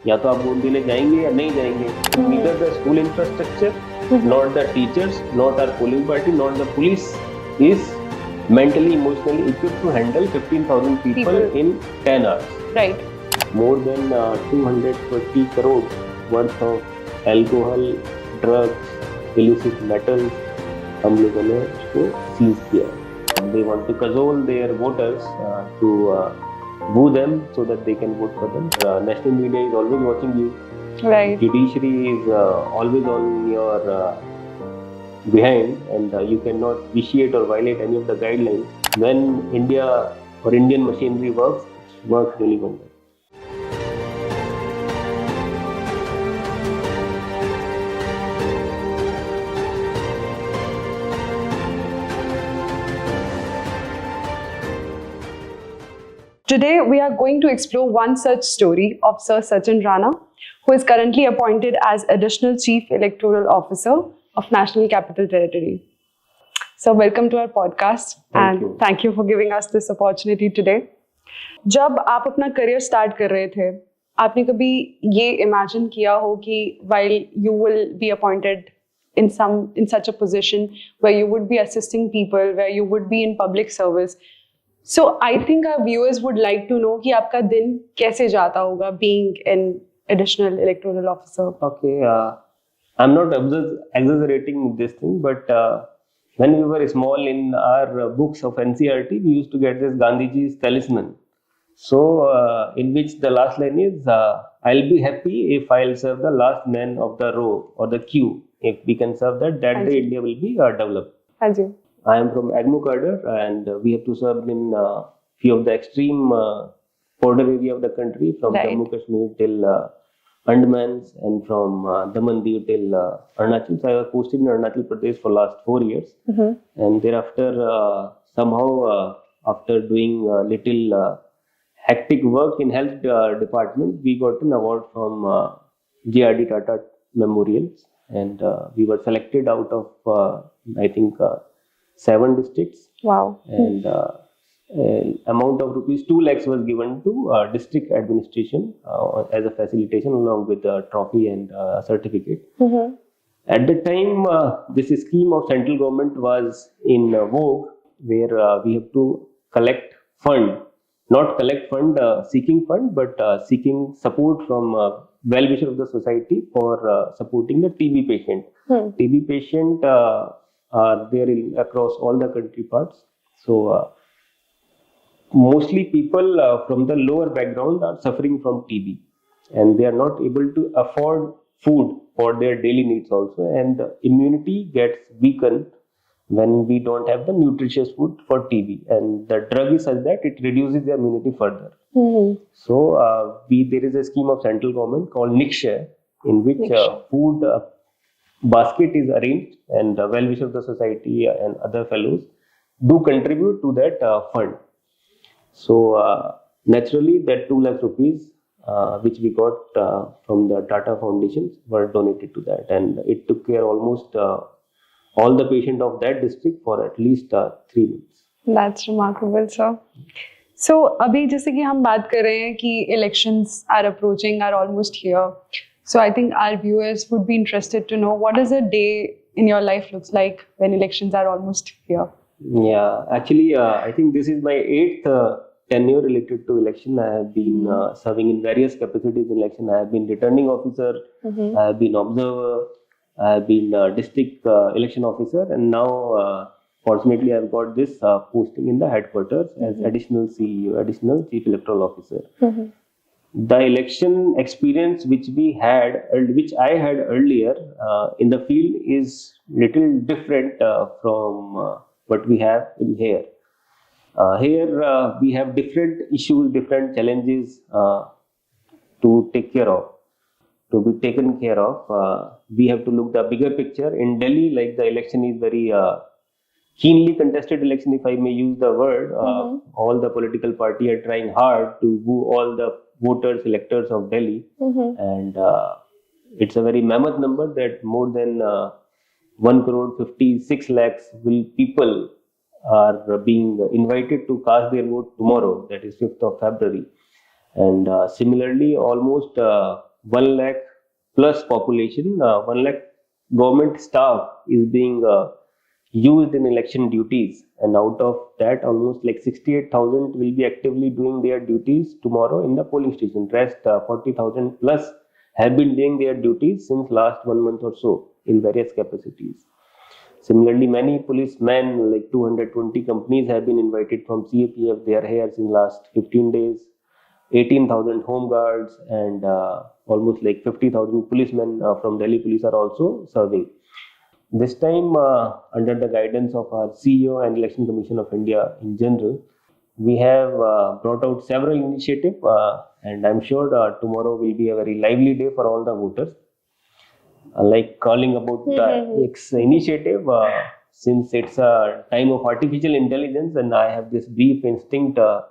या तो आप वोट देने जाएंगे या नहीं जाएंगे. Neither the school infrastructure, not the teachers, not our polling party, not the police is mentally, emotionally equipped to handle 15,000 people in 10 hours. Right. More than 220 crore worth of alcohol, drugs, illicit metals हम लोगों ने उसको seize किया. They want to cajole their voters to woo them so that they can vote for them. National media is always watching you. Right. Judiciary is always on your behind, and you cannot vitiate or violate any of the guidelines. When India or Indian machinery works, it works really well. Today, we are going to explore one such story of Sir Sachin Rana, who is currently appointed as Additional Chief Electoral Officer of National Capital Territory. So, welcome to our podcast, thank you for giving us this opportunity today. जब आप अपना career start कर रहे थे, आपने कभी ये imagine किया हो कि while you will be appointed in such a position where you would be assisting people, where you would be in public service? So I think our viewers would like to know कि आपका दिन कैसे जाता होगा being an additional electoral officer. Okay, I'm not exaggerating this thing, but when we were small in our books of NCERT, we used to get this Gandhiji's talisman. So in which the last line is, I'll be happy if I'll serve the last man of the row or the queue. If we can serve that day India will be developed. Ajay. I am from Agmo cadre, and we have to serve in few of the extreme border area of the country, from Jammu Kashmir till Andamans, and from Damandiu till Arunachal. So I was posted in Arunachal Pradesh for last 4 years, and thereafter somehow after doing little hectic work in health department, we got an award from JRD Tata Memorials, and we were selected out of I think 7 districts. Wow. And amount of rupees 2 lakhs was given to district administration as a facilitation, along with a trophy and certificate. At the time, this scheme of central government was in vogue, where we have to collect fund, not collect fund seeking fund, but seeking support from well-wisher of the society for supporting the TB patient. TB patient are there across all the country parts. So mostly people from the lower background are suffering from TB, and they are not able to afford food for their daily needs also, and the immunity gets weakened when we don't have the nutritious food for TB, and the drug is such that it reduces the immunity further. So there is a scheme of central government called Nikshaya, in which food basket is arranged, and well-wisher of the society and other fellows do contribute to that fund. So naturally, that 2 lakh rupees which we got from the Tata Foundation were donated to that, and it took care almost all the patients of that district for at least 3 months. That's remarkable, sir. So अभी जैसे कि हम बात कर रहे हैं कि elections are approaching, are almost here. So I think our viewers would be interested to know what does a day in your life looks like when elections are almost here. Yeah, actually, I think this is my 8th tenure related to election. I have been serving in various capacities in election. I have been returning officer, I have been observer, I have been district election officer, and now fortunately I have got this posting in the headquarters as additional CEO, additional chief electoral officer. The election experience which I had earlier in the field is little different from what we have in here. Here we have different issues, different challenges to take care of, to be taken care of. We have to look the bigger picture. In Delhi, like, the election is very keenly contested election, if I may use the word. All the political party are trying hard to woo all the voters, electors of Delhi, and it's a very mammoth number that more than 1,56 lakhs people are being invited to cast their vote tomorrow, that is 5th of February. And similarly, almost 1 lakh plus population, 1 lakh government staff is being used in election duties, and out of that almost like 68,000 will be actively doing their duties tomorrow in the polling station. Rest 40,000 plus have been doing their duties since last 1 month or so in various capacities. Similarly, many policemen, like 220 companies have been invited from CAPF. They are here in last 15 days. 18,000 home guards and almost like 50,000 policemen from Delhi police are also serving. This time, under the guidance of our CEO and Election Commission of India in general, we have brought out several initiatives, and I'm sure tomorrow will be a very lively day for all the voters. Like calling about the initiative, since it's a time of artificial intelligence, and I have this deep instinct of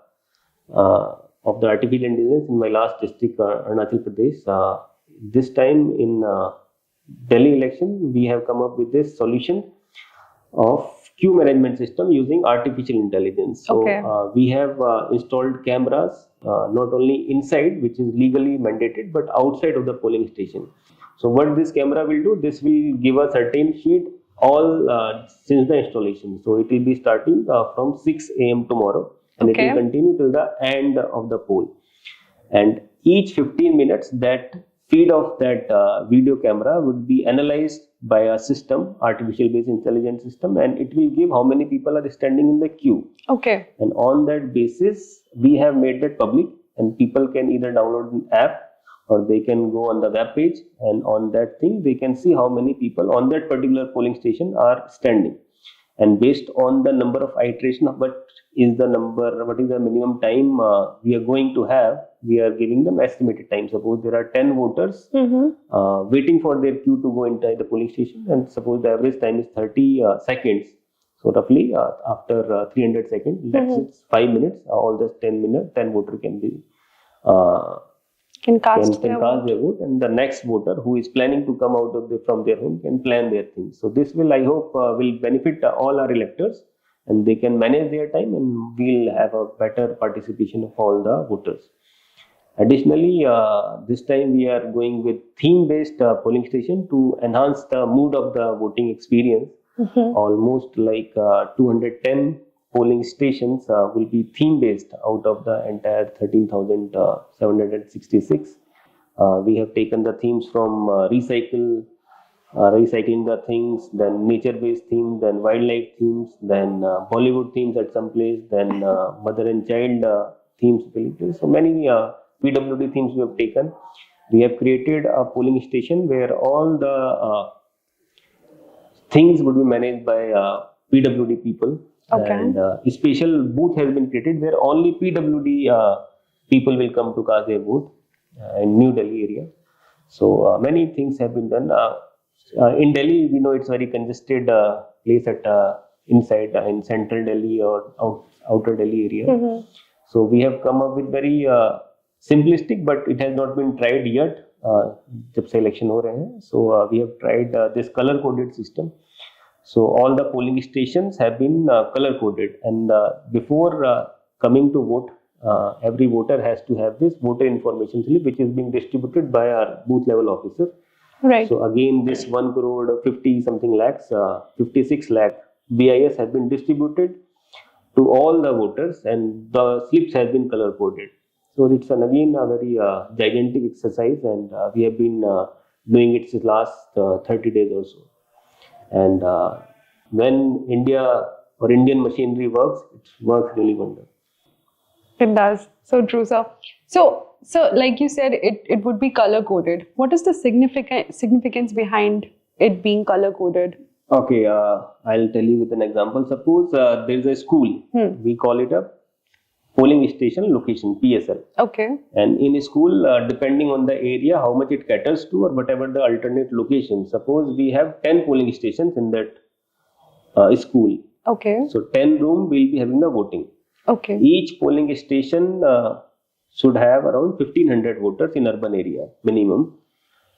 the artificial intelligence in my last district, Arunachal Pradesh. This time in Delhi election, we have come up with this solution of queue management system using artificial intelligence. So we have installed cameras not only inside, which is legally mandated, but outside of the polling station. So what this camera will do, this will give a certain feed all since the installation. So it will be starting from 6 a.m. tomorrow, and it will continue till the end of the poll. And each 15 minutes, that feed of that video camera would be analyzed by a system, artificial based intelligence system, and it will give how many people are standing in the queue. And on that basis, we have made that public, and people can either download an app or they can go on the web page, and on that thing they can see how many people on that particular polling station are standing. And based on the number of iteration of what is the minimum time we are going to have, we are giving them estimated time. Suppose there are 10 voters waiting for their queue to go inside the polling station, and suppose the average time is 30 seconds. So roughly after 300 seconds, that's 5 minutes, all the 10 voter can be can cast their vote, and the next voter who is planning to come out of from their home can plan their things. So this will, I hope, will benefit all our electors, and they can manage their time, and we'll have a better participation of all the voters. Additionally, this time we are going with theme-based polling station to enhance the mood of the voting experience. Almost like 210 polling stations will be theme-based out of the entire 13,766. We have taken the themes from recycling the things, then nature-based themes, then wildlife themes, then Bollywood themes at some place, then mother and child themes. So many PWD themes we have taken. We have created a polling station where all the things would be managed by PWD people. And a special booth has been created where only PWD people will come to cast their vote in New Delhi area. So many things have been done. In Delhi, we know it's very congested place at inside in central Delhi or outer Delhi area. So we have come up with very simplistic, but it has not been tried yet. जब से election हो रहे हैं, so we have tried this color coded system. So all the polling stations have been color coded, and before coming to vote, every voter has to have this voter information slip, which is being distributed by our booth level officer. So again, this 1 crore 50 something lakhs, 56 lakh BIS have been distributed to all the voters, and the slips have been color coded. So it's again a very gigantic exercise, and we have been doing it since last 30 days or so. And when India or Indian machinery works, it works really wonderful. It does. So true, sir. So like you said, it would be color coded. What is the significance behind it being color coded? Okay, I'll tell you with an example. Suppose there is a school. We call it a polling station location, PSL. And in a school, depending on the area, how much it caters to, or whatever the alternate location. Suppose we have 10 polling stations in that school. So 10 room will be having the voting. Each polling station should have around 1500 voters in urban area minimum.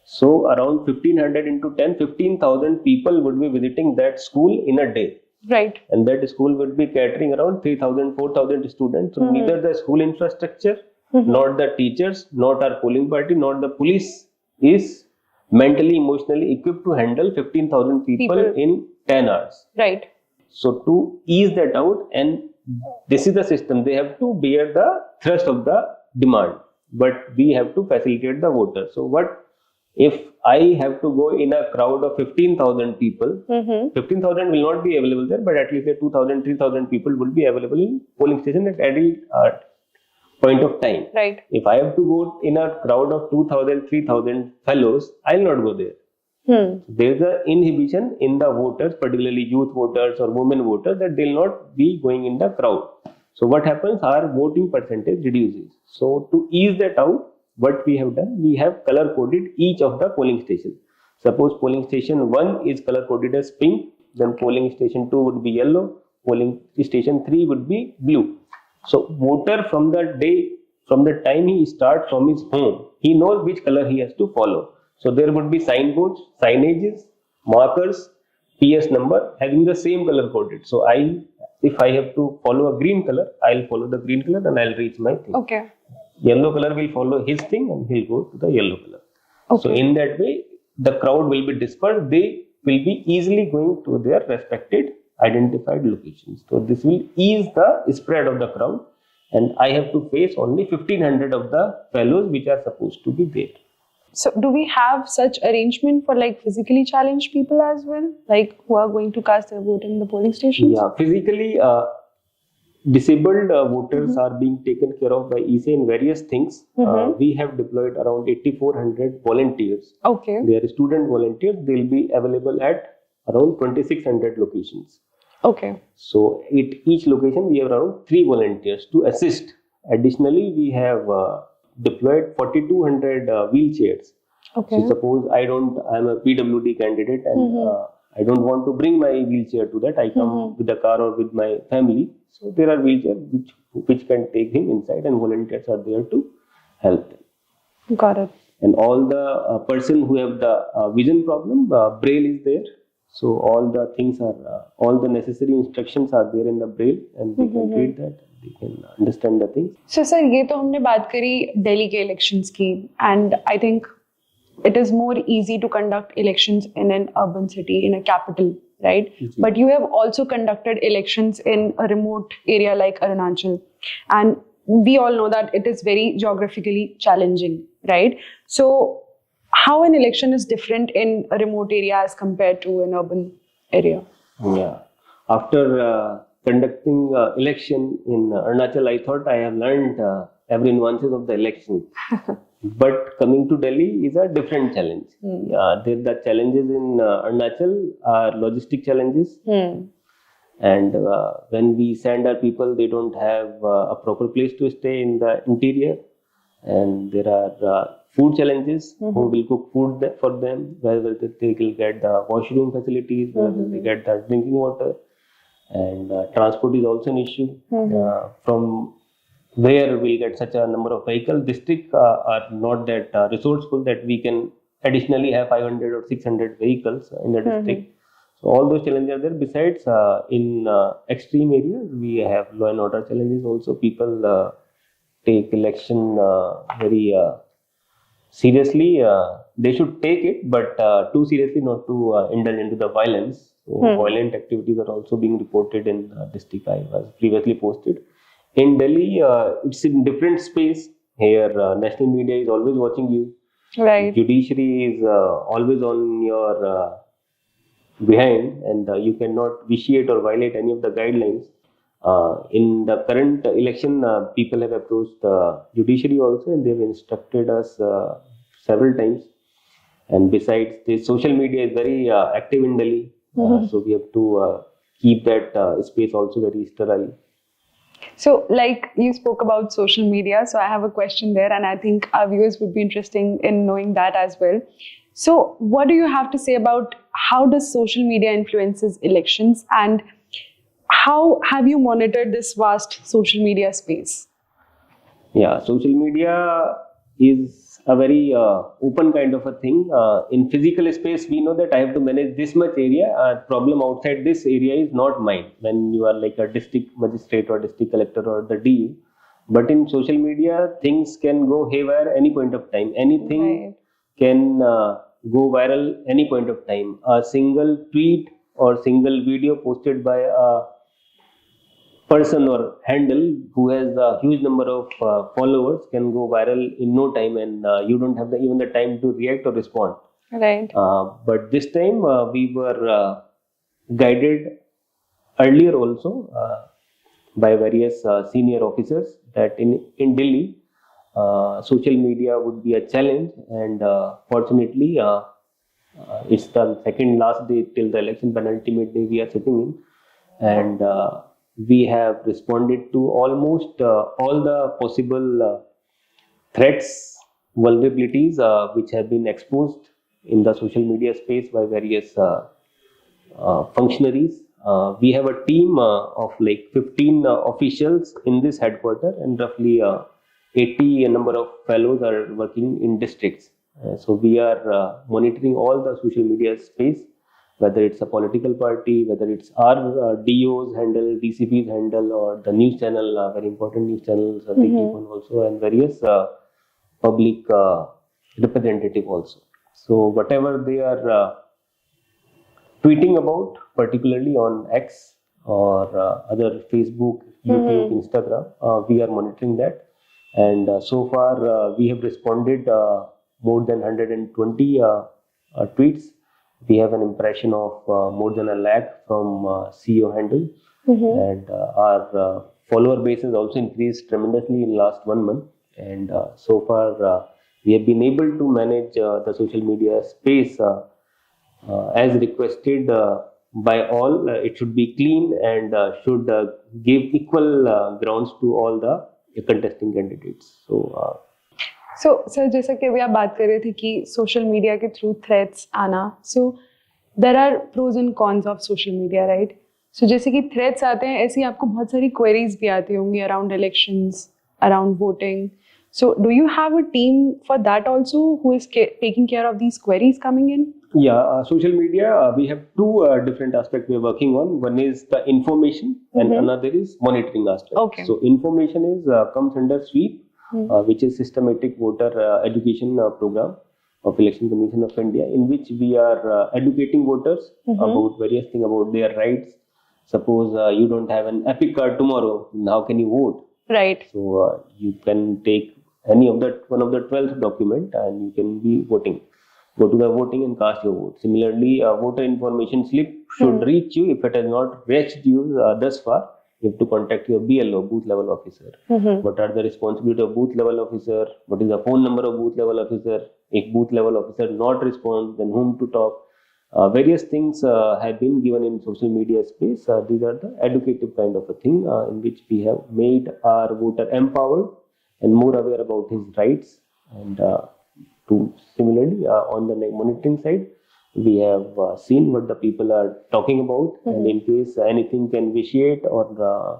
So around 1500 into 10, 15,000 people would be visiting that school in a day. And that school would be catering around 3,000, 4,000 students. So neither the school infrastructure not the teachers, not our polling party, not the police is mentally, emotionally equipped to handle 15,000 people in 10 hours. Right. So to ease that out, and this is the system, they have to bear the thrust of the demand, but we have to facilitate the voters. So what if I have to go in a crowd of 15,000 people, 15,000 will not be available there, but at least 2,000, 3,000 people will be available in polling station at every point of time. Right. If I have to go in a crowd of 2,000, 3,000 fellows, I'll not go there. There's an inhibition in the voters, particularly youth voters or women voters, that they'll not be going in the crowd. So what happens? Our voting percentage reduces. So to ease that out, what we have done, we have color coded each of the polling stations. Suppose polling station 1 is color coded as pink, then polling station 2 would be yellow, polling station 3 would be blue. So voter from the time he starts from his home, he knows which color he has to follow. So there would be signboards, signages, markers, PS number having the same color coded. So if I have to follow a green color, I'll follow the green color and I'll reach my thing. Okay. Yellow color will follow his thing and he'll go to the yellow color. Okay. So in that way, the crowd will be dispersed. They will be easily going to their respected identified locations. So this will ease the spread of the crowd, and I have to face only 1,500 of the fellows which are supposed to be there. So do we have such arrangement for like physically challenged people as well, like who are going to cast their vote in the polling stations? Yeah, physically disabled voters are being taken care of by EC in various things. We have deployed around 8,400 volunteers. Okay. They are student volunteers. They will be available at around 2,600 locations. Okay. So at each location we have around 3 volunteers to assist. Additionally, we have deployed 4,200 wheelchairs. Okay. So suppose I am a PWD candidate and I don't want to bring my wheelchair to that. I come with a car or with my family. So there are wheelchairs which can take him inside, and volunteers are there to help them. Got it. And all the person who have the vision problem, Braille is there. So all the things are, all the necessary instructions are there in the Braille, and they can read that. They can understand the things. So sir, ये तो हमने बात करी Delhi के elections की, and I think it is more easy to conduct elections in an urban city, in a capital, right? Mm-hmm. But you have also conducted elections in a remote area like Arunachal, and we all know that it is very geographically challenging, right? So how an election is different in a remote area as compared to an urban area? Yeah. After conducting election in Arunachal, I thought I have learned every nuances of the election. But coming to Delhi is a different challenge. The challenges in Arunachal are logistic challenges. And when we send our people, they don't have a proper place to stay in the interior. And there are food challenges. Who will cook food for them? Whether they will get the washroom facilities, whether they get the drinking water. And transport is also an issue. From where we'll get such a number of vehicles. Districts are not that resourceful that we can additionally have 500 or 600 vehicles in the district. So all those challenges are there. Besides, in extreme areas, we have law and order challenges also. People take election very seriously. They should take it, but too seriously, not to indulge into the violence. So violent activities are also being reported in district. I was previously posted. In Delhi, it's in different space. Here, national media is always watching you. Right. Judiciary is always on your behind, and you cannot vitiate or violate any of the guidelines. In the current election, people have approached judiciary also, and they have instructed us several times. And besides, the social media is very active in Delhi, so we have to keep that space also very sterile. So, like you spoke about social media, so I have a question there, and I think our viewers would be interested in knowing that as well. So, what do you have to say about how does social media influences elections, and how have you monitored this vast social media space? Yeah, social media is a very open kind of a thing. In physical space, we know that I have to manage this much area. Problem outside this area is not mine. When you are like a district magistrate or district collector or the DU, But in social media, things can go haywire any point of time. Anything Right. can go viral any point of time. A single tweet or single video posted by a person or handle who has a huge number of followers can go viral in no time, and you don't have even the time to react or respond. Right. But this time we were guided earlier also by various senior officers that in Delhi, social media would be a challenge, and fortunately, it's the second last day till the election, penultimate day we are sitting in, and we have responded to almost all the possible threats, vulnerabilities which have been exposed in the social media space by various functionaries. We have a team of like 15 officials in this headquarter, and roughly 80 a number of fellows are working in districts. So we are monitoring all the social media space, whether it's a political party, whether it's our DO's handle, DCP's handle, or the news channel, very important news channels, they keep on also, and various public representative also. So whatever they are tweeting about, particularly on X or other Facebook, YouTube, Instagram, we are monitoring that. And so far, we have responded more than 120 tweets. We have an impression of more than a lakh from CEO handle, and our follower base has also increased tremendously in last 1 month. And so far, we have been able to manage the social media space as requested by all. It should be clean and should give equal grounds to all the contesting candidates. So, sir, जैसा कि अभी आप बात कर रहे थे कि social media के थ्रू थ्रेट्स आना, so there are pros and cons of social media, right? So जैसे कि थ्रेट्स आते हैं, ऐसे ही आपको बहुत सारी क्वेरीज भी आती होंगी around elections, around voting. So, do you have a team for that also who is taking care of these queries coming in? Yeah, social media, we have two different aspects we are working on. One is the information, and another is monitoring aspect. Okay. So information is comes under SWEEP, which is Systematic Voter Education Program of Election Commission of India, in which we are educating voters about various things about their rights. Suppose you don't have an epic card tomorrow, how can you vote? Right. So you can take any of that, one of the 12th document, and you can be voting. Go to the voting and cast your vote. Similarly, a voter information slip should reach you. If it has not reached you thus far, you have to contact your BLO, booth level officer. What are the responsibility of booth level officer? What is the phone number of booth level officer? If booth level officer not respond, then whom to talk? Various things have been given in social media space. These are the educative kind of a thing in which we have made our voter empowered and more aware about his rights. And to similarly on the monitoring side, we have seen what the people are talking about, and in case anything can vitiate or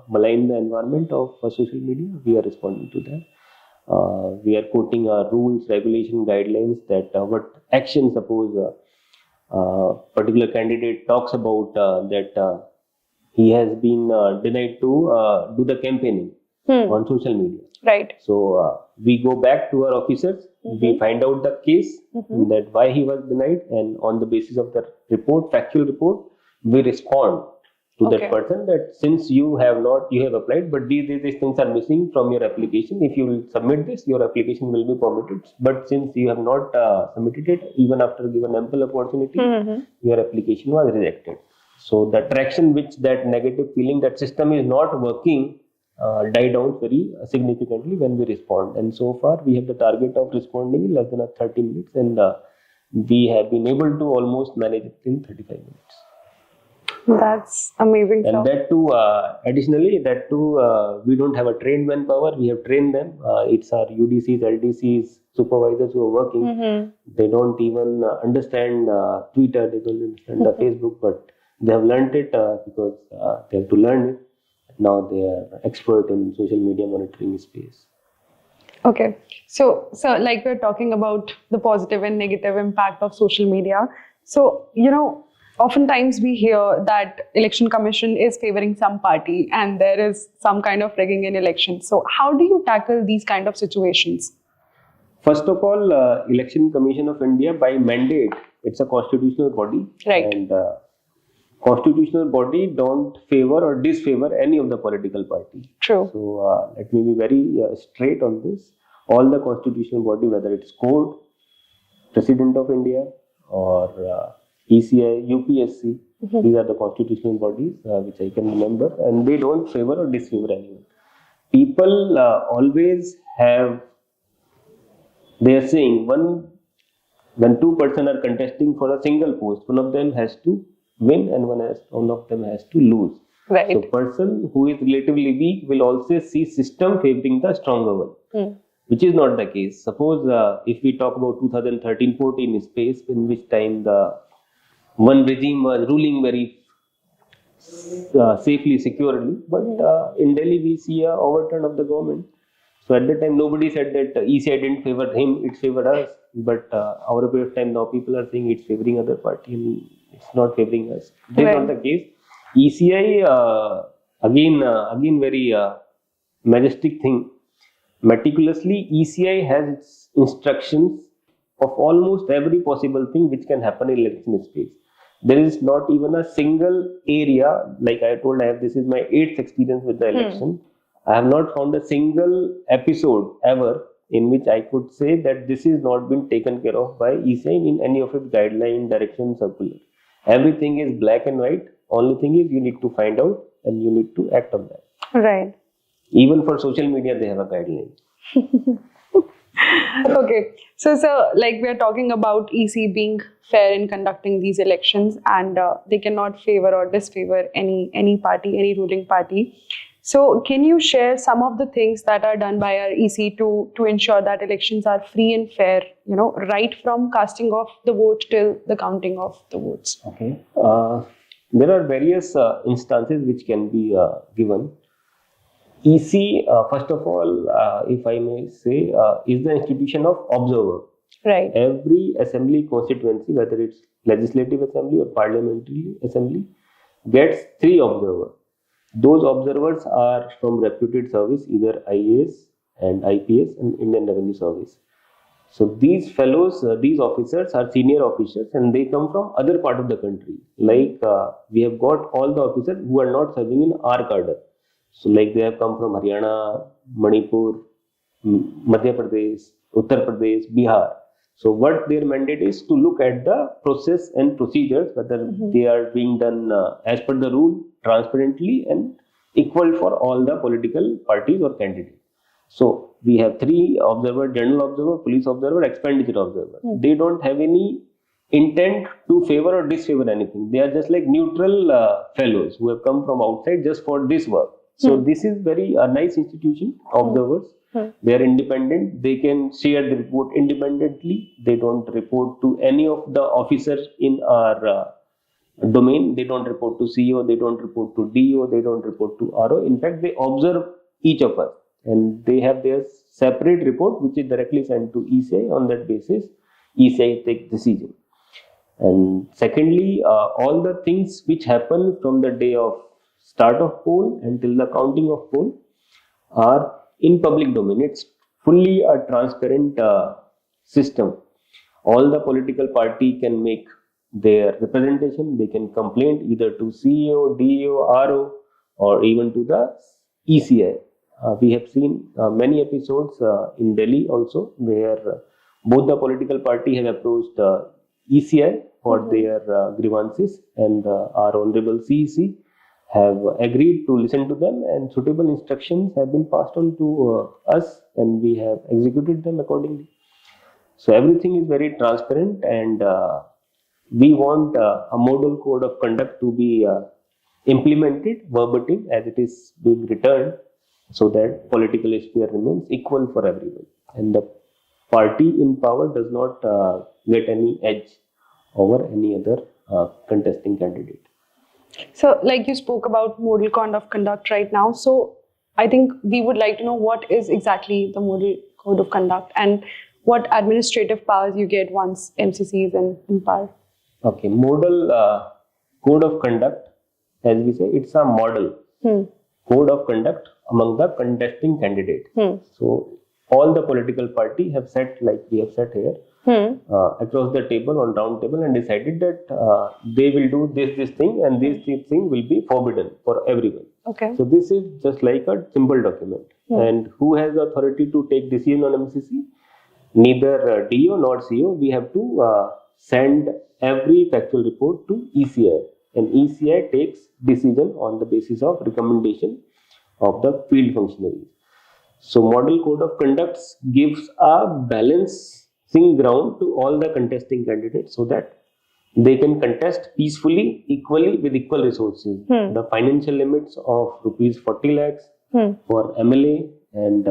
malign the environment of social media, we are responding to that. We are quoting rules, regulation, guidelines that what action, suppose particular candidate talks about that he has been denied to do the campaigning on social media. Right. So we go back to our officers, we find out the case that why he was denied, and on the basis of the report, factual report, we respond to that person that since you have applied, but these things are missing from your application. If you will submit this, your application will be permitted. But since you have not submitted it, even after given ample opportunity, your application was rejected. So the traction which that negative feeling that system is not working die down very significantly when we respond. And so far, we have the target of responding in less than 30 minutes, and we have been able to almost manage it in 35 minutes. That's amazing. And that too, additionally, we don't have a trained manpower. We have trained them. It's our UDCs, LDCs, supervisors who are working. They don't even understand Twitter. They don't understand the Facebook, but they have learned it because they have to learn it. Now they are expert in social media monitoring space. Okay. So like we're talking about the positive and negative impact of social media. So, oftentimes we hear that election commission is favoring some party and there is some kind of rigging in elections. So how do you tackle these kind of situations? First of all, Election Commission of India by mandate, it's a constitutional body. Right. And constitutional body don't favor or disfavor any of the political party. True. So let me be very straight on this. All the constitutional body, whether it's court, President of India, or ECI, UPSC, these are the constitutional bodies which I can remember, and they don't favor or disfavor anyone. People always have, they are saying when two persons are contesting for a single post, one of them has to win and one of them has to lose. Right. So person who is relatively weak will also see system favoring the stronger one. Which is not the case. Suppose if we talk about 2013-14 space, in which time the one regime was ruling very safely, securely, but in Delhi we see a overturn of the government. So at that time nobody said that ECI didn't favor him, it favored us. But over a period of time now people are saying it's favoring other party and it's not favoring us. This is not the case. ECI again very majestic thing. Meticulously, ECI has its instructions of almost every possible thing which can happen in election space. There is not even a single area, like I told, this is my 8th experience with the election. I have not found a single episode ever in which I could say that this is not been taken care of by ECI in any of its guideline, direction, circular. Everything is black and white. Only thing is you need to find out and you need to act on that. Right. Even for social media, they have a guideline. Okay. So like we are talking about EC being fair in conducting these elections and they cannot favor or disfavor any party, any ruling party. So can you share some of the things that are done by our EC to ensure that elections are free and fair, right from casting of the vote till the counting of the votes? Okay. There are various instances which can be given. EC, first of all, if I may say, is the institution of observer. Right. Every assembly constituency, whether it's legislative assembly or parliamentary assembly, gets 3 observers. Those observers are from reputed service, either IAS and IPS and Indian Revenue Service. So these fellows, these officers are senior officers and they come from other part of the country. Like we have got all the officers who are not serving in our cadre. So like they have come from Haryana, Manipur, Madhya Pradesh, Uttar Pradesh, Bihar. So what their mandate is to look at the process and procedures, whether they are being done as per the rule, transparently and equal for all the political parties or candidates. So we have 3 observer: general observer, police observer, expenditure observer. They don't have any intent to favor or disfavor anything. They are just like neutral fellows who have come from outside just for this work. So this is very nice institution, observers. They are independent. They can share the report independently. They don't report to any of the officers in our domain. They don't report to CEO. They don't report to DO. They don't report to RO. In fact, they observe each of us. And they have their separate report which is directly sent to ECI. On that basis, ECI takes decision. And secondly, all the things which happen from the day of start of poll until the counting of poll are in public domain. It's fully a transparent system. All the political party can make their representation. They can complain either to CEO, DO, RO, or even to the ECI. We have seen many episodes in Delhi also where both the political party have approached ECI for their grievances, and our honorable CEC have agreed to listen to them, and suitable instructions have been passed on to us, and we have executed them accordingly. So everything is very transparent, and we want a model code of conduct to be implemented verbatim as it is being returned, so that political sphere remains equal for everyone, and the party in power does not get any edge over any other contesting candidate. So, like you spoke about model code of conduct right now. So, I think we would like to know what is exactly the model code of conduct and what administrative powers you get once MCC is in power. Okay, model code of conduct, as we say, it's a model code of conduct among the contesting candidate. So all the political party have set, like we have set here, across the table on round table, and decided that they will do this thing, and this thing will be forbidden for everyone. Okay. So this is just like a simple document. And who has the authority to take decision on MCC? Neither DO nor CO. We have to send every factual report to ECI, and ECI takes decision on the basis of recommendation of the field functionaries. So model code of conduct gives a balancing ground to all the contesting candidates so that they can contest peacefully, equally, with equal resources. The financial limits of rupees 40 lakhs for MLA, and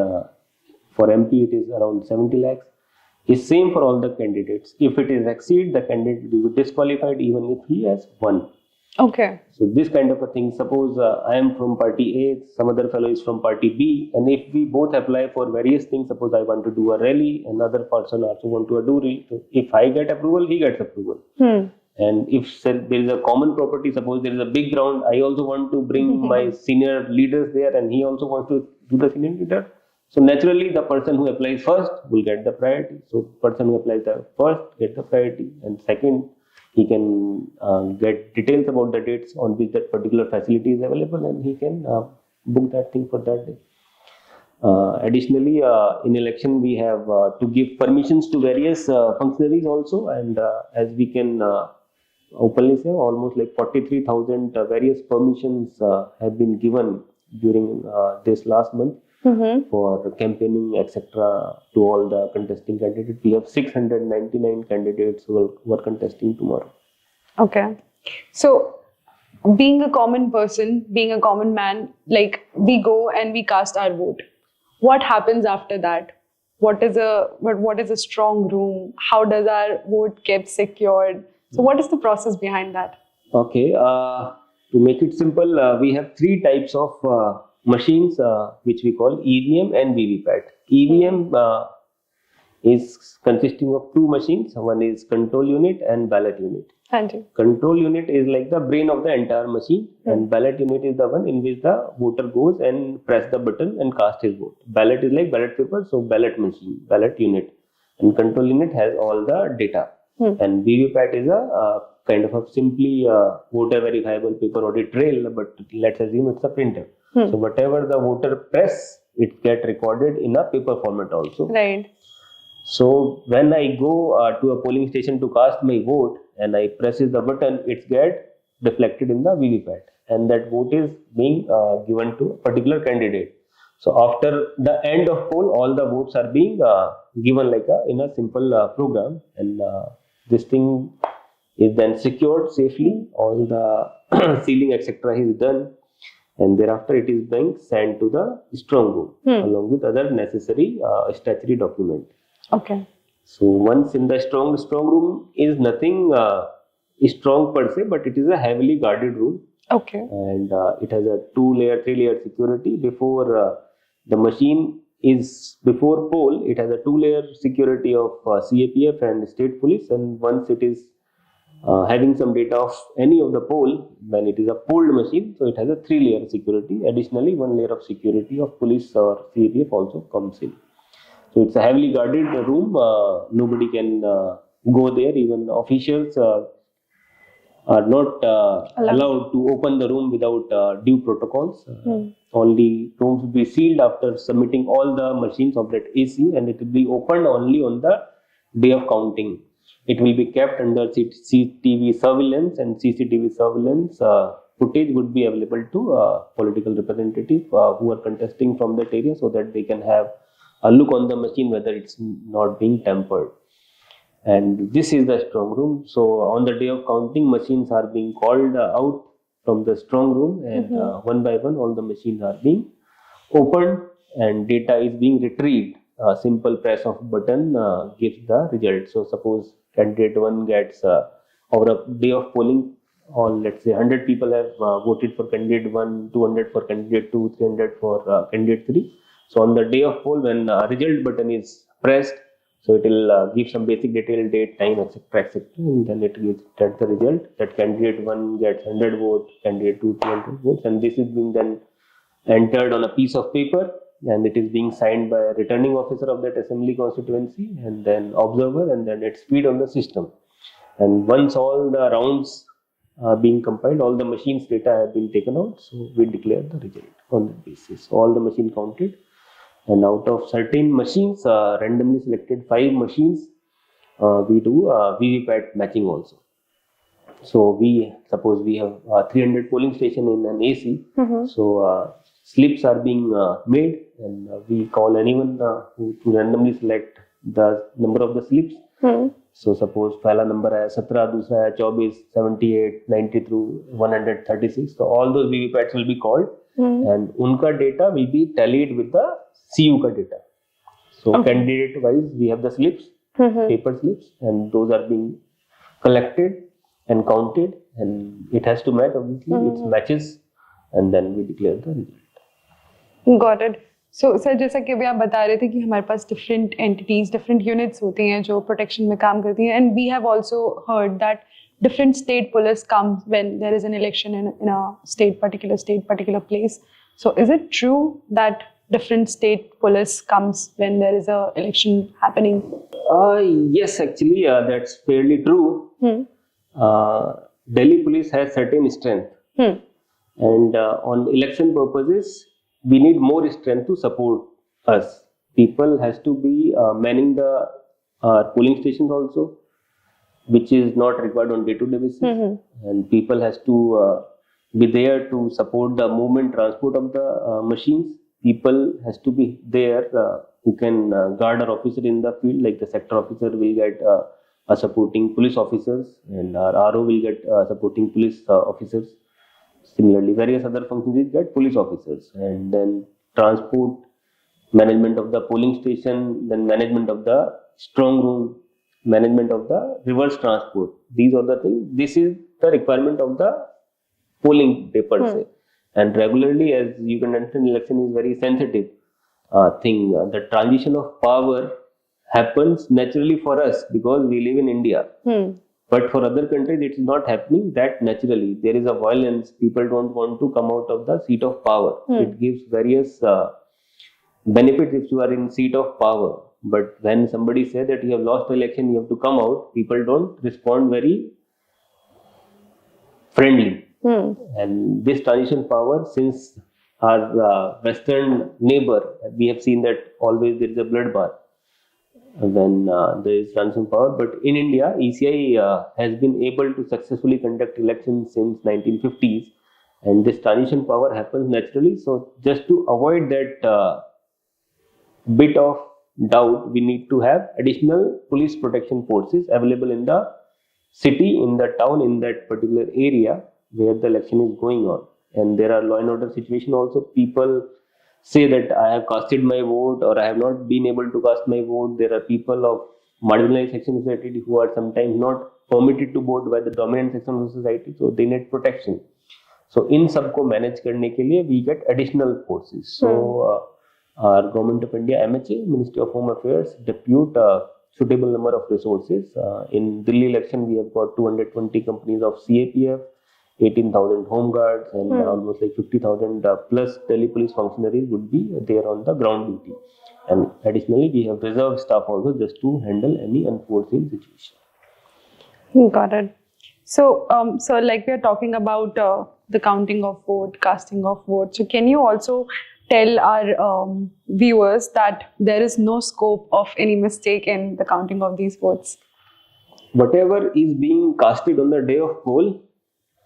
for MP it is around 70 lakhs, is same for all the candidates. If it is exceed, the candidate will be disqualified even if he has won. Okay. So this kind of a thing, suppose I am from party A, some other fellow is from party B, and if we both apply for various things, suppose I want to do a rally, another person also want to do rally, so if I get approval, he gets approval. And if there is a common property, suppose there is a big ground, I also want to bring my senior leaders there, and he also wants to do the senior leader. So naturally, the person who applies first will get the priority. So person who applies the first get the priority, and second, he can get details about the dates on which that particular facility is available, and he can book that thing for that day. Additionally, in election, we have to give permissions to various functionaries also, and as we can openly say, almost like 43,000 various permissions have been given during this last month for campaigning, etc., to all the contesting candidates. We have 699 candidates who are contesting tomorrow. Okay. So, being a common person, being a common man, like we go and we cast our vote. What happens after that? What is a strong room? How does our vote get secured? So, what is the process behind that? Okay. To make it simple, we have three types of machines which we call EVM and VVPAT. EVM is consisting of two machines. One is control unit and ballot unit. Control unit is like the brain of the entire machine, and ballot unit is the one in which the voter goes and press the button and cast his vote. Ballot is like ballot paper, so ballot machine, ballot unit, and control unit has all the data. And VVPAT is a kind of a simply voter verifiable paper audit trail, but let's assume it's a printer. So whatever the voter press, it get recorded in a paper format also. Right. So when I go to a polling station to cast my vote and I presses the button, it get reflected in the VVPAT, and that vote is being given to a particular candidate. So after the end of poll, all the votes are being given like in a simple program, and this thing is then secured safely. All the sealing etc. is done, and thereafter it is being sent to the strong room along with other necessary statutory document. Okay. So once in the strong room is nothing strong per se, but it is a heavily guarded room. Okay. And it has a 2-layer, 3-layer security. Before the machine is before poll, it has a 2-layer security of CAPF and state police. And once it is having some data of any of the poll, when it is a polled machine, so it has a 3-layer security. Additionally, 1 layer of security of police or CAPF also comes in. So it's a heavily guarded room. Nobody can go there. Even officials are not allowed to open the room without due protocols. Only rooms will be sealed after submitting all the machines of that AC, and it will be opened only on the day of counting. It will be kept under CCTV surveillance, and CCTV surveillance footage would be available to political representatives who are contesting from that area, so that they can have a look on the machine whether it's not being tampered. And this is the strong room. So on the day of counting, machines are being called out from the strong room, and one by one all the machines are being opened and data is being retrieved. A simple press of button gives the result. So suppose candidate 1 gets over a day of polling, or let's say 100 people have voted for candidate 1, 200 for candidate 2, 300 for candidate 3. So on the day of poll, when result button is pressed, So it will give some basic detail, date, time, etc., etc., and then it gives that the result that candidate 1 gets 100 votes, candidate 2 200 votes, and this is being then entered on a piece of paper, and it is being signed by a returning officer of that assembly constituency, and then observer, and then it's feed on the system. And once all the rounds are being compiled, all the machines data have been taken out, so we declare the result on that basis. All the machine counted, and out of certain machines, randomly selected 5 machines, we do VVPAT matching also. So we suppose we have 300 polling station in an AC. So slips are being made, and we call anyone who to randomly select the number of the slips. So suppose पहला number है 17, दूसरा है 24, 78, 90 through 136. So all those VVPATs will be called, and उनका data will be tallied with the CU का data. So candidate wise we have the slips, paper slips, and those are being collected and counted, and it has to match obviously. It matches, and then we declare the result. Got it. So sir जैसा कि अभी आप बता रहे थे कि हमारे पास different entities, different units होती हैं जो protection में काम करती हैं, and we have also heard that different state police comes when there is an election in a particular state, particular place. So is it true that different state police comes when there is a election happening? Yes, actually that's fairly true. Delhi police has certain strength, and on election purposes we need more strength to support us. People has to be manning the polling stations also, which is not required on day-to-day basis, and people has to be there to support the movement, transport of the machines. People has to be there who can guard our officer in the field, like the sector officer will get supporting police officers, and our RO will get supporting police officers. Similarly, various other functions will get police officers, and then transport, management of the polling station, then management of the strong room, management of the reverse transport. These are the things. This is the requirement of the polling day per se. And regularly, as you can understand, election is very sensitive thing. The transition of power happens naturally for us because we live in India. But for other countries, it is not happening that naturally. There is a violence. People don't want to come out of the seat of power. It gives various benefits if you are in seat of power. But when somebody says that you have lost the election, you have to come out, people don't respond very friendly. And this transition power, since our Western neighbor, we have seen that always there is a bloodbath when there is transition power. But in India, ECI has been able to successfully conduct elections since 1950s, and this transition power happens naturally. So just to avoid that bit of doubt, we need to have additional police protection forces available in the city, in the town, in that particular area where the election is going on. And there are law and order situation also. People say that I have casted my vote or I have not been able to cast my vote. There are people of marginalized section of society who are sometimes not permitted to vote by the dominant section of society, so they need protection. So in सबको manage करने के लिए we get additional forces. So our Government of India, MHA, Ministry of Home Affairs, depute suitable number of resources. In Delhi election, we have got 220 companies of CAPF, 18,000 home guards, and almost like 50,000 plus Delhi police functionaries would be there on the ground duty. And additionally, we have reserve staff also just to handle any unforeseen situation. Got it. So, so like we are talking about the counting of vote, casting of vote. So, can you also tell our viewers that there is no scope of any mistake in the counting of these votes? Whatever is being casted on the day of poll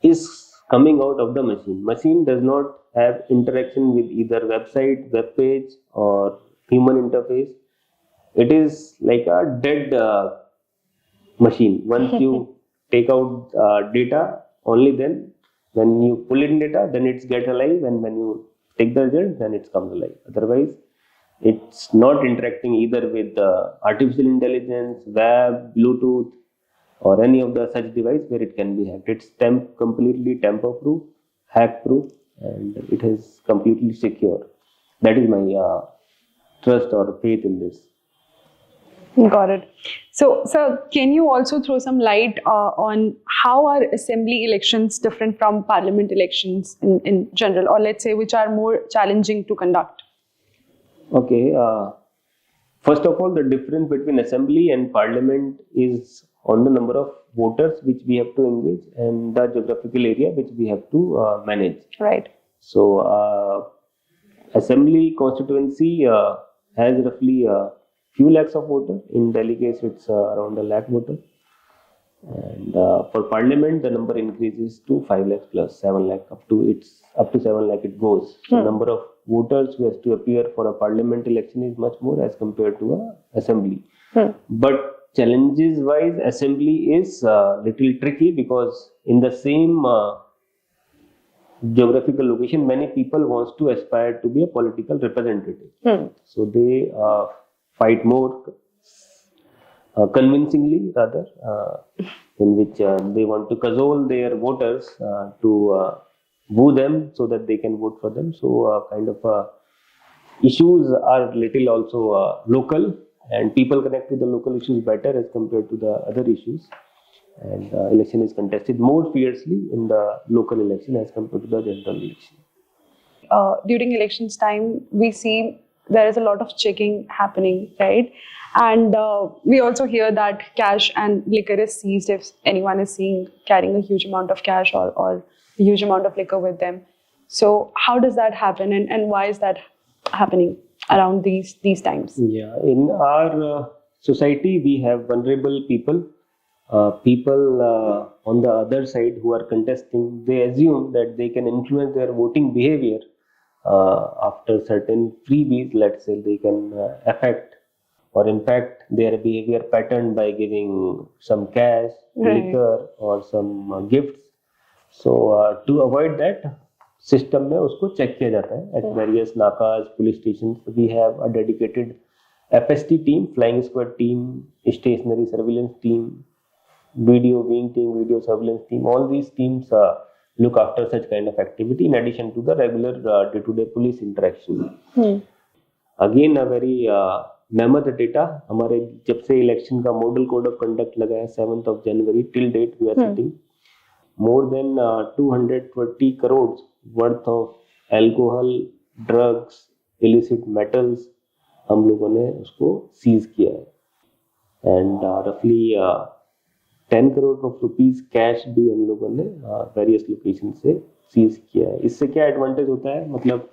is coming out of the machine. Machine does not have interaction with either website, web page, or human interface. It is like a dead machine. Once you take out data, only then when you pull in data, then it's get alive, and when you take the result, then it comes alive. Otherwise, it's not interacting either with artificial intelligence, web, Bluetooth, or any of the such device where it can be hacked. It's completely tamper-proof, hack-proof, and it is completely secure. That is my trust or faith in this. Got it. So, sir, can you also throw some light on how are assembly elections different from parliament elections in general, or let's say which are more challenging to conduct? Okay. First of all, the difference between assembly and parliament is on the number of voters which we have to engage and the geographical area which we have to manage. Right. So, assembly constituency has roughly few lakhs of voters. In Delhi case, it's around a lakh voters. And for parliament, the number increases to 5 lakhs plus 7 lakh, up to 7 lakh it goes. So number of voters who has to appear for a parliament election is much more as compared to a assembly. But challenges wise, assembly is little tricky because in the same geographical location, many people wants to aspire to be a political representative. So they fight more convincingly, rather, in which they want to cajole their voters to woo them so that they can vote for them. So kind of issues are little also local, and people connect to the local issues better as compared to the other issues. And election is contested more fiercely in the local election as compared to the general election. During elections time, we see there is a lot of checking happening, right? And we also hear that cash and liquor is seized if anyone is seen carrying a huge amount of cash or a huge amount of liquor with them. So how does that happen, and why is that happening around these times? Yeah, in our society, we have vulnerable people. People on the other side who are contesting, they assume that they can influence their voting behavior after certain freebies. Let's say they can affect or impact their behavior pattern by giving some cash, liquor, or some gifts. So to avoid that, system में उसको check किया जाता है at various nakas, police stations. We have a dedicated FST team, flying squad team, stationary surveillance team, video wing team, video surveillance team. All these teams look after such kind of activity in addition to the regular day-to-day police interaction. Again, a very mammoth data. हमारे जब से election का model code of conduct लगा है 7th of January till date we are sitting more than 220 crores worth of alcohol, drugs, illicit metals हम लोगों ने उसको सीज किया है एंड रफली 10 crore of rupees कैश भी हम लोगों ने वेरियस लोकेशन से सीज किया है. इससे क्या एडवांटेज होता है, मतलब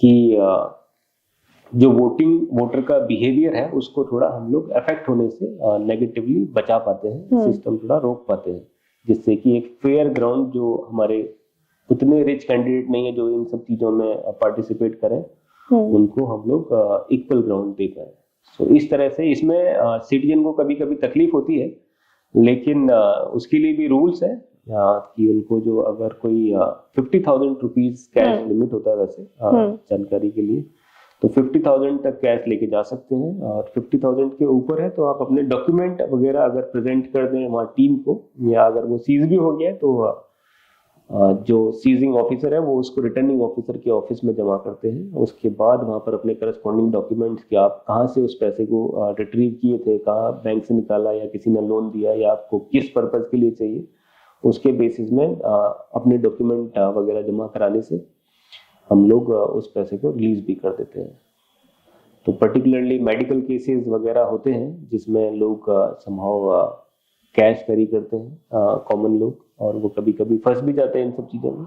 कि जो वोटर का बिहेवियर है उसको थोड़ा हम लोग अफेक्ट होने से नेगेटिवली बचा पाते हैं, सिस्टम थोड़ा रोक पाते हैं, जिससे कि एक फेयर ग्राउंड जो हमारे उतने रिच कैंडिडेट नहीं है जो इन सब चीजों में पार्टिसिपेट करें, उनको हम लोग इक्वल ग्राउंड दे पाए. सो इस तरह से इसमें सिटीजन को कभी कभी तकलीफ होती है, लेकिन उसके लिए भी रूल्स है कि उनको जो अगर कोई 50,000 रुपीज कैश लिमिट होता है वैसे जानकारी के लिए, तो 50,000 तक कैश लेके जा सकते हैं. और 50,000 के ऊपर है तो आप अपने डॉक्यूमेंट वगैरह अगर प्रेजेंट कर दें वहाँ टीम को, या अगर वो सीज भी हो गया है तो जो सीजिंग ऑफिसर है वो उसको रिटर्निंग ऑफिसर के ऑफिस में जमा करते हैं. उसके बाद वहाँ पर अपने करस्पॉन्डिंग डॉक्यूमेंट्स कि आप कहाँ से उस पैसे को रिट्रीव किए थे, कहाँ बैंक से निकाला या किसी ने लोन दिया या आपको किस पर्पज के लिए चाहिए, उसके बेसिस में अपने डॉक्यूमेंट वगैरह जमा कराने से हम लोग उस पैसे को रिलीज भी कर देते हैं. तो पर्टिकुलरली मेडिकल केसेस वगैरह होते हैं जिसमें लोग समहाउ कैश कैरी करते हैं कॉमन लोग, और वो कभी कभी फंस भी जाते हैं इन सब चीज़ों में.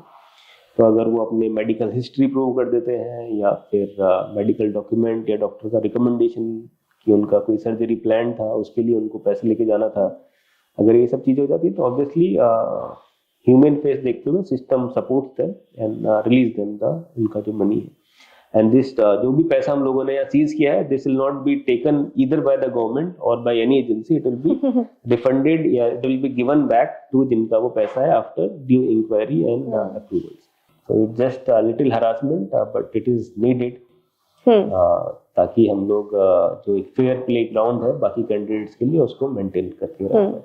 तो अगर वो अपने मेडिकल हिस्ट्री प्रूव कर देते हैं या फिर मेडिकल डॉक्यूमेंट या डॉक्टर का रिकमेंडेशन कि उनका कोई सर्जरी प्लान था उसके लिए उनको पैसे लेके जाना था, अगर ये सब चीज़ हो जाती है तो ऑब्वियसली ह्यूमन फेस देखते हुए system supports them and release them the उनका जो मनी है. एंड दिस जो भी पैसा हम लोगों ने यहाँ सीज किया है, this will not be taken either by the government और by any agency. It will be refunded या it will be given back to जिनका वो पैसा है after due inquiry and approvals. So it just little harassment but it is needed ताकि हम लोग जो एक फेयर प्ले ग्राउंड है बाकी कैंडिडेट्स के लिए उसको मेंटेन करके रख पाए.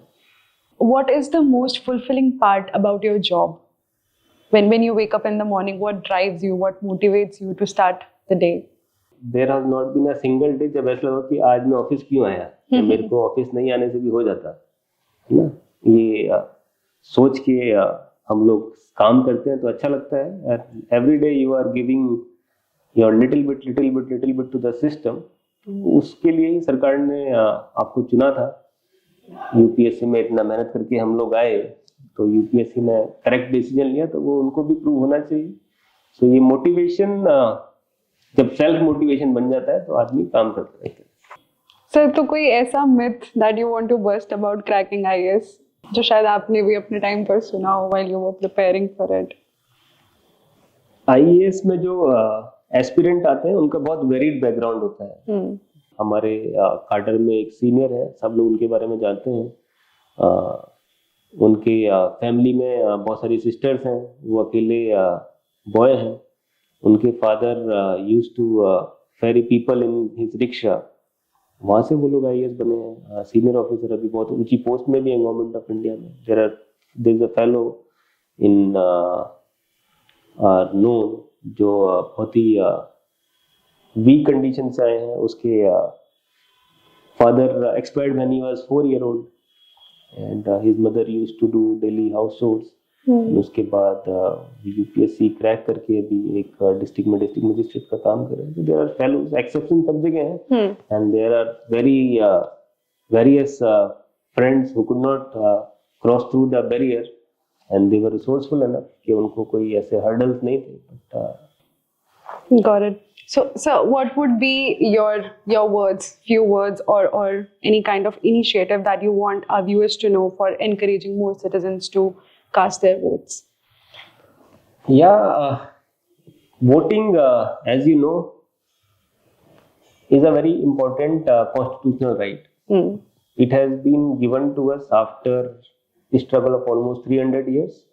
What is the most fulfilling part about your job? When you wake up in the morning, what drives you? What motivates you to start the day? There has not been a single day जब ऐसा लगा कि आज मैं office क्यों आया. या मेरे को ऑफिस नहीं आने से भी हो जाता है ना। ये सोच के हम लोग काम करते हैं तो अच्छा लगता है। Every day you are giving your little bit to the system. उसके लिए ही सरकार ने आपको चुना था। यूपीएससी में इतना मेहनत करके हम लोग आए, तो यूपीएससी ने करेक्ट डिसीजन लिया, तो वो उनको भी प्रूव होना चाहिए। सो ये मोटिवेशन, जब सेल्फ मोटिवेशन बन जाता है तो आदमी काम करता रहता है। सर, तो कोई ऐसा myth that you want to bust about cracking IAS जो शायद आपने भी अपने टाइम पर सुना हो while you were preparing for it? IAS में जो एस्पिरेंट आते हैं उनका बहुत वेरिड बैकग्राउंड होता है। हमारे कार्डर में एक सीनियर है, सब लोग उनके बारे में जानते हैं। उनके फैमिली में बहुत सारी सिस्टर्स हैं, वो अकेले बॉय हैं। उनके father used to ferry people in his rickshaw, वहाँ से वो लोग आईएएस बने हैं। सीनियर ऑफिसर अभी बहुत ऊंची पोस्ट में भी है गवर्नमेंट ऑफ इंडिया में। There is a fellow in know जो बहुत ही वीक कंडीशन से आए हैं। उसके father expired when he was 4 year old and his mother used to do daily house chores. उसके बाद यूपीएससी क्रैक करके अभी एक डिस्ट्रिक्ट मजिस्ट्रेट का काम कर रहे हैं। देयर आर फेलोज, एक्सेप्शन सब जगह हैं, and there are very various friends who could not cross through the barrier and they were resourceful enough कि उनको कोई ऐसे हर्डल्स नहीं थे। But Got it. So, what would be your words, few words, or any kind of initiative that you want our viewers to know for encouraging more citizens to cast their votes? Yeah, voting, as you know, is a very important constitutional right. It has been given to us after a struggle of almost 300 years.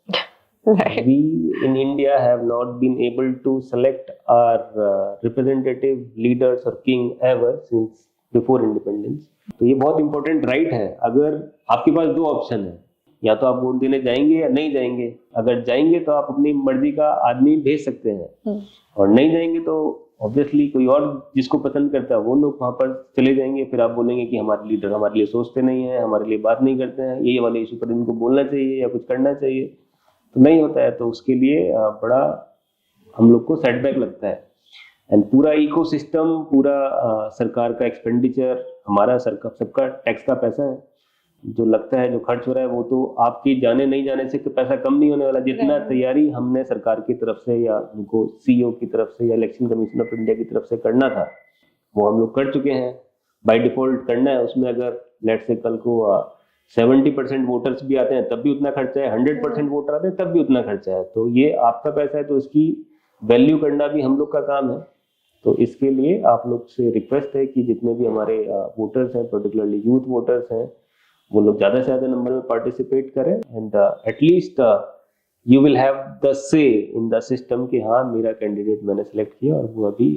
Right. We in India have not been able to select our representative leaders or king ever since before independence. तो ये बहुत important right है। अगर आपके पास दो option है, या तो आप वोट देने जाएंगे या नहीं जाएंगे। अगर जाएंगे तो आप अपनी मर्जी का आदमी भेज सकते हैं, और नहीं जाएंगे तो ऑब्वियसली कोई और जिसको पसंद करता है वो लोग वहां पर चले जाएंगे। फिर आप बोलेंगे कि हमारे लीडर हमारे लिए सोचते नहीं है, हमारे लिए बात नहीं करते हैं, ये वाले इशू पर इनको बोलना चाहिए या कुछ करना चाहिए, तो नहीं होता है। तो उसके लिए बड़ा हम लोग को सेटबैक लगता है। एंड पूरा इकोसिस्टम, पूरा सरकार का एक्सपेंडिचर, हमारा सरकार सबका टैक्स का पैसा है जो लगता है, जो खर्च हो रहा है, वो तो आपके जाने नहीं जाने से पैसा कम नहीं होने वाला। जितना तैयारी हमने सरकार की तरफ से या उनको सीईओ की तरफ से या इलेक्शन कमीशन ऑफ इंडिया की तरफ से करना था, वो हम लोग कर चुके हैं। बाय डिफॉल्ट करना है, उसमें अगर लेट से कल को 70% वोटर्स भी आते हैं तब भी उतना खर्चा है, 100% वोटर आते हैं तब भी उतना खर्चा है। तो ये आपका पैसा है, तो इसकी वैल्यू करना भी हम लोग का काम है। तो इसके लिए आप लोग से रिक्वेस्ट है कि जितने भी हमारे वोटर्स हैं, पर्टिकुलरली यूथ वोटर्स हैं, वो लोग ज्यादा से ज्यादा नंबर में पार्टिसिपेट करें। And at least you will have the से इन द सिस्टम कि हाँ, मेरा कैंडिडेट मैंने सेलेक्ट किया और वो अभी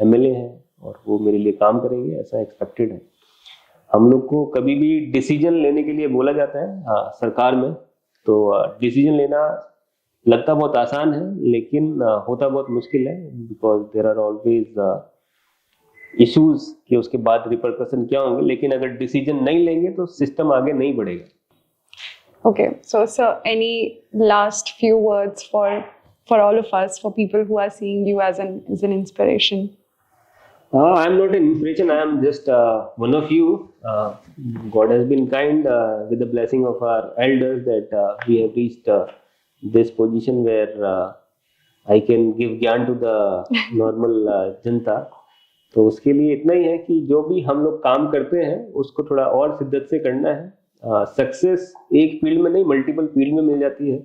एमएलए हैं और वो मेरे लिए काम करेंगे, ऐसा एक्सपेक्टेड है। हम लोग को कभी भी डिसीजन लेने के लिए बोला जाता है सरकार में, तो डिसीजन लेना लगता बहुत आसान है, लेकिन होता बहुत मुश्किल है। Because there are always issues कि उसके बाद रिपरकशन क्या होंगे। लेकिन अगर डिसीजन नहीं लेंगे तो सिस्टम आगे नहीं बढ़ेगा। Okay, so sir, any last few words for all of us, for people who are seeing you as an inspiration? I am not an inspiration. I am just one of you. God has been kind with the blessing of our elders that we have reached this position where I can give ज्ञान to the normal जनता। तो उसके लिए इतना ही है कि जो भी हम लोग काम करते हैं उसको थोड़ा और शिद्दत से करना है। सक्सेस एक फील्ड में नहीं, मल्टीपल फील्ड में मिल जाती है।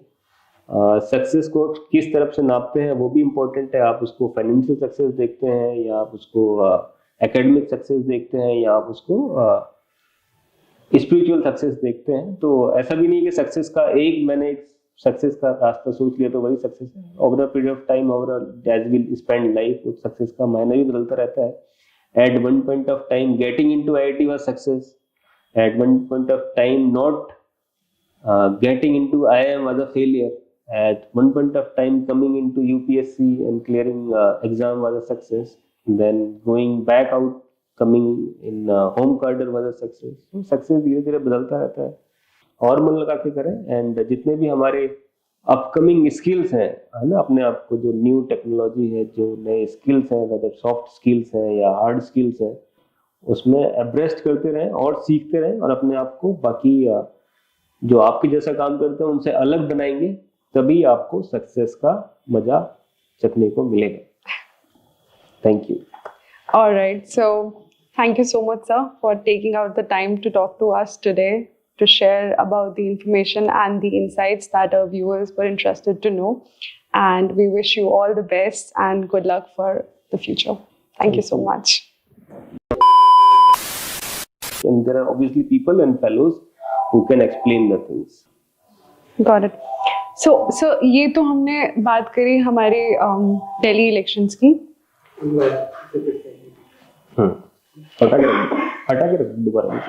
सक्सेस को किस तरफ से नापते हैं वो भी इम्पोर्टेंट है। आप उसको फाइनेंशियल सक्सेस देखते हैं, या आप उसको एकेडमिक सक्सेस देखते हैं, या आप उसको स्पिरिचुअल सक्सेस देखते हैं। तो ऐसा भी नहीं कि सक्सेस का मैंने एक सक्सेस का रास्ता सोच लिया तो वही सक्सेस है। Over a period of time, over as we spend life, उस सक्सेस का मायने भी बदलता रहता है। At one point of time getting into IIT was success. At one point of time not getting into IIM was a failure. At one point of time coming into UPSC and clearing exam was a success. Then going back out coming in home corridor was a success. तो success धीरे धीरे बदलता रहता है, और मन लगा के करें। एंड जितने भी हमारे अपकमिंग स्किल्स हैं, है ना, अपने आप को जो न्यू टेक्नोलॉजी है, जो नए स्किल्स हैं, वेदर सॉफ्ट स्किल्स हैं या हार्ड स्किल्स हैं, उसमें एब्रेस्ट करते रहें और सीखते रहें, और अपने आप को बाकी जो आपके जैसा काम करते हैं उनसे अलग बनाएंगे, तभी आपको सक्सेस का मजा चखने को मिलेगा। Thank you. All right. So, thank you so much, sir, for taking out the time to talk to us today, to share about the information and the insights that our viewers were interested to know. And we wish you all the best and good luck for the future. Thank you so much. And there are obviously people and fellows who can explain the things. Got it. So ये तो हमने बात करी हमारे Delhi elections की। हटा के रख दोबारा।